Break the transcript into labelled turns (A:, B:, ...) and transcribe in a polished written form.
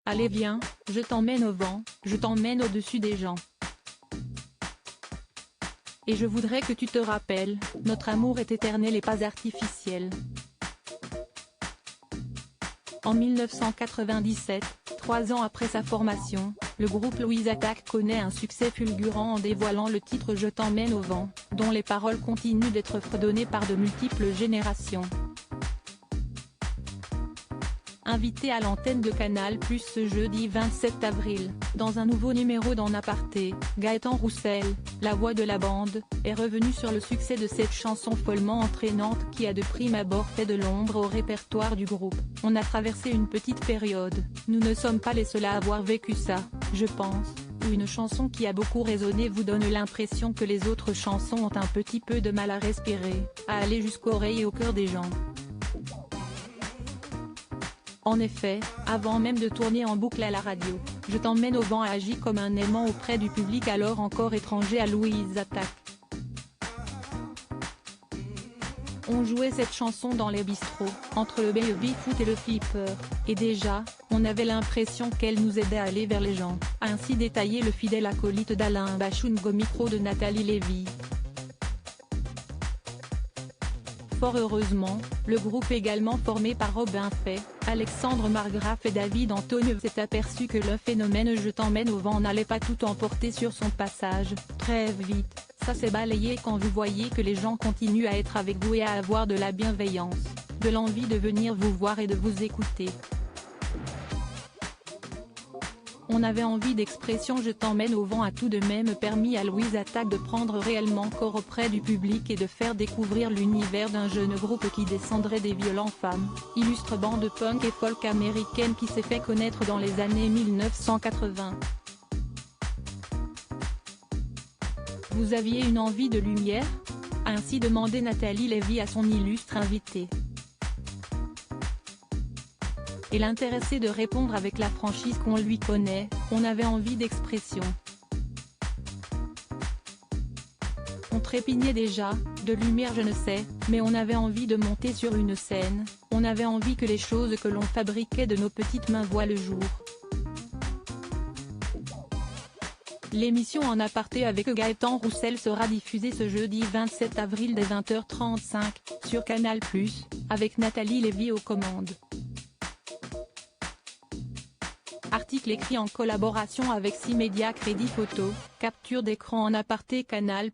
A: Allez viens, je t'emmène au vent, je t'emmène au-dessus des gens. Et je voudrais que tu te rappelles, notre amour est éternel et pas artificiel. En 1997, 3 ans après sa formation, le groupe Louise Attaque connaît un succès fulgurant en dévoilant le titre Je t'emmène au vent, dont les paroles continuent d'être fredonnées par de multiples générations. Invité à l'antenne de Canal+ ce jeudi 27 avril, dans un nouveau numéro d'En Aparté, Gaëtan Roussel, la voix de la bande, est revenu sur le succès de cette chanson follement entraînante qui a de prime abord fait de l'ombre au répertoire du groupe. On a traversé une petite période, nous ne sommes pas les seuls à avoir vécu ça, je pense, où une chanson qui a beaucoup résonné vous donne l'impression que les autres chansons ont un petit peu de mal à respirer, à aller jusqu'aux oreilles et au cœur des gens. En effet, avant même de tourner en boucle à la radio, Je t'emmène au vent a agi comme un aimant auprès du public alors encore étranger à Louise Attaque. On jouait cette chanson dans les bistrots, entre le baby-foot et le flipper, et déjà, on avait l'impression qu'elle nous aidait à aller vers les gens, a ainsi détaillé le fidèle acolyte d'Alain Bachung au micro de Nathalie Lévy. Fort heureusement, le groupe également formé par Robin Fay, Alexandre Margraf et David Antonio s'est aperçu que le phénomène Je t'emmène au vent n'allait pas tout emporter sur son passage, très vite, ça s'est balayé quand vous voyez que les gens continuent à être avec vous et à avoir de la bienveillance, de l'envie de venir vous voir et de vous écouter. On avait envie d'expression Je t'emmène au vent a tout de même permis à Louise Attaque de prendre réellement corps auprès du public et de faire découvrir l'univers d'un jeune groupe qui descendrait des Violents Femmes, illustre bande punk et folk américaine qui s'est fait connaître dans les années 1980. Vous aviez une envie de lumière ? A ainsi demandé Nathalie Lévy à son illustre invité. Et l'intéressé de répondre avec la franchise qu'on lui connaît, on avait envie d'expression. On trépignait déjà, de lumière je ne sais, mais on avait envie de monter sur une scène, on avait envie que les choses que l'on fabriquait de nos petites mains voient le jour. L'émission En Aparté avec Gaëtan Roussel sera diffusée ce jeudi 27 avril dès 20h35, sur Canal+, avec Nathalie Lévy aux commandes. Article écrit en collaboration avec 6 médias Crédit Photo, capture d'écran En Aparté Canal+.